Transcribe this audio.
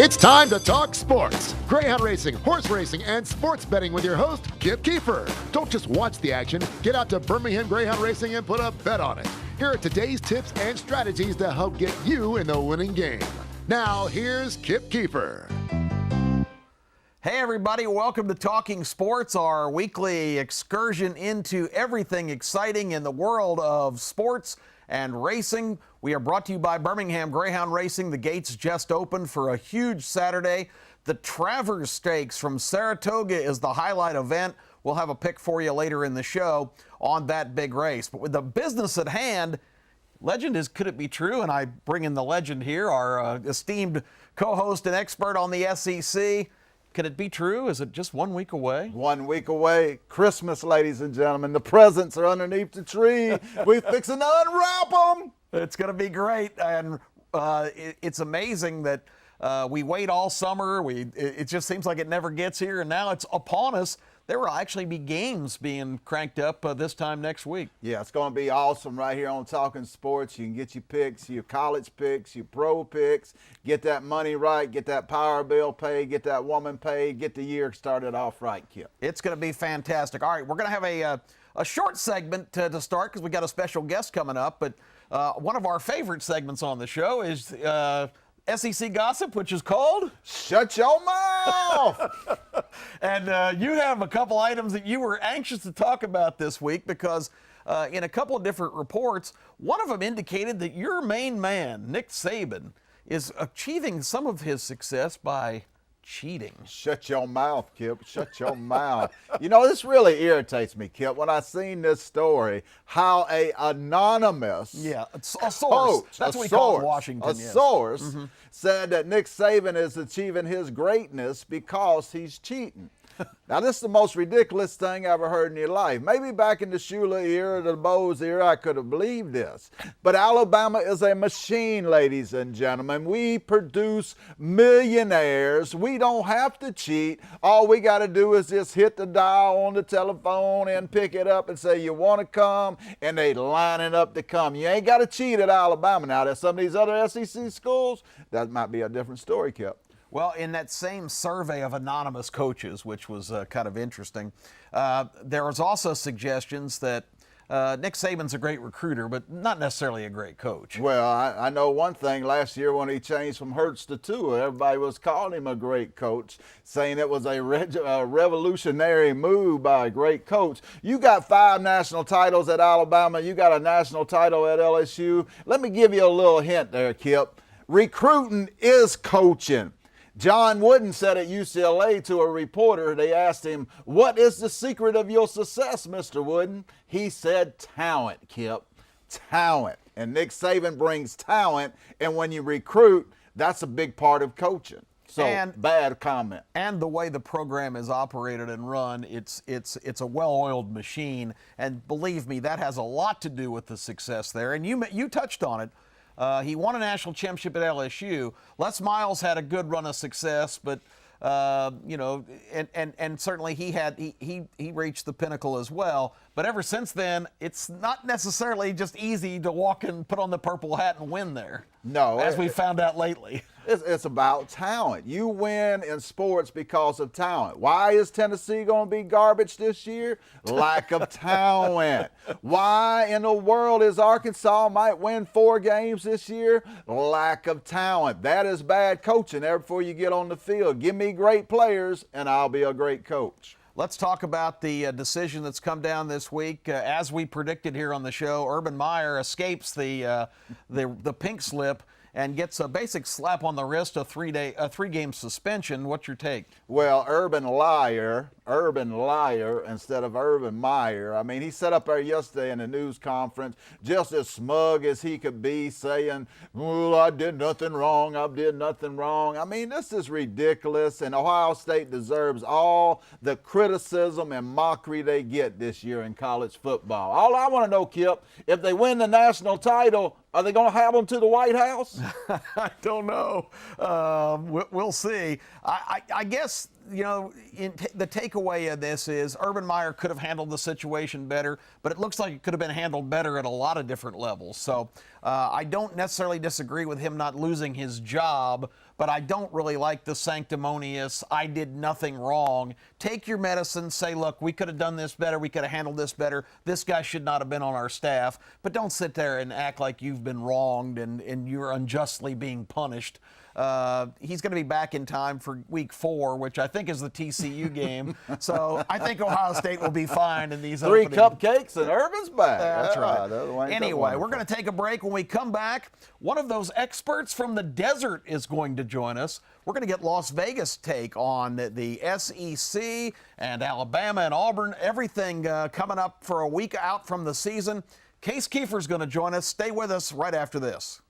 It's time to talk sports. Greyhound racing, horse racing, and sports betting with your host, Kip Kiefer. Don't just watch the action. Get out to Birmingham Greyhound Racing and put a bet on it. Here are today's tips and strategies to help get you in the winning game. Now, here's Kip Kiefer. Hey everybody, welcome to Talking Sports, our weekly excursion into everything exciting in the world of sports and racing. We are brought to you by Birmingham Greyhound Racing. The gates just opened for a huge Saturday. The Travers Stakes from Saratoga is the highlight event. We'll have a pick for you later in the show on that big race. But with the business at hand, legend is Could It Be True? And I bring in the legend here, our esteemed co-host and expert on the SEC. Could it be true? Is it just 1 week away? 1 week away. Christmas, ladies and gentlemen. The presents are underneath the tree. We're fixing to unwrap them. It's going to be great. And it's amazing that we wait all summer. It just seems like it never gets here. And now it's upon us. There will actually be games being cranked up this time next week. Yeah, it's going to be awesome right here on Talking Sports. You can get your picks, your college picks, your pro picks, get that money right, get that power bill paid, get that woman paid, get the year started off right, Kip. It's going to be fantastic. All right, we're going to have a short segment to start because we got a special guest coming up. But one of our favorite segments on the show is SEC Gossip, which is called Shut Your Mouth! And you have a couple items that you were anxious to talk about this week because in a couple of different reports, one of them indicated that your main man, Nick Saban, is achieving some of his success by cheating. Shut your mouth, Kip. Shut your mouth. You know, this really irritates me, Kip, when I seen this story, how a anonymous a source. Coach, That's what we call it in Washington. Source said that Nick Saban is achieving his greatness because he's cheating. Now, this is the most ridiculous thing I ever heard in your life. Maybe back in the Shula era, the Bowes era, I could have believed this. But Alabama is a machine, ladies and gentlemen. We produce millionaires. We don't have to cheat. All we got to do is just hit the dial on the telephone and pick it up and say, you want to come? And they lining up to come. You ain't got to cheat at Alabama. Now, there's some of these other SEC schools, that might be a different story, Kip. Well, in that same survey of anonymous coaches, which was kind of interesting, there was also suggestions that Nick Saban's a great recruiter, but not necessarily a great coach. Well, I know one thing. Last year when he changed from Hurts to Tua, everybody was calling him a great coach, saying it was a revolutionary move by a great coach. You got 5 national titles at Alabama. You got a national title at LSU. Let me give you a little hint there, Kip. Recruiting is coaching. John Wooden said at UCLA to a reporter, they asked him, what is the secret of your success, Mr. Wooden? He said, talent, Kip, talent. And Nick Saban brings talent, and when you recruit, that's a big part of coaching. So, bad comment. And the way the program is operated and run, it's a well-oiled machine. And believe me, that has a lot to do with the success there. And you touched on it. He won a national championship at LSU. Les Miles had a good run of success, but and certainly he reached the pinnacle as well. But ever since then, it's not necessarily just easy to walk and put on the purple hat and win there. No, as we found out lately. It's about talent. You win in sports because of talent. Why is Tennessee going to be garbage this year? Lack of talent. Why in the world is Arkansas might win 4 games this year? Lack of talent. That is bad coaching there before you get on the field. Give me great players and I'll be a great coach. Let's talk about the decision that's come down this week. As we predicted here on the show, Urban Meyer escapes the pink slip and gets a basic slap on the wrist, a 3-game suspension. What's your take? Well, Urban Liar instead of Urban Meyer. I mean, he sat up there yesterday in a news conference just as smug as he could be, saying, well, I did nothing wrong. I mean, this is ridiculous, and Ohio State deserves all the criticism and mockery they get this year in college football. All I want to know, Kip, if they win the national title, are they going to have them to the White House? I don't know. We'll see. I guess you know, the takeaway of this is Urban Meyer could have handled the situation better, but it looks like it could have been handled better at a lot of different levels. So I don't necessarily disagree with him not losing his job, but I don't really like the sanctimonious, I did nothing wrong. Take your medicine, say, look, we could have done this better, we could have handled this better, this guy should not have been on our staff, but don't sit there and act like you've been wronged and you're unjustly being punished. He's going to be back in time for week 4, which I think is the TCU game. So I think Ohio State will be fine in these 3 opening. cupcakes and Urban's back. That's right. Anyway, we're going to take a break. When we come back, one of those experts from the desert is going to join us. We're going to get Las Vegas' take on the SEC and Alabama and Auburn, everything coming up for a week out from the season. Case Kiefer's going to join us. Stay with us right after this.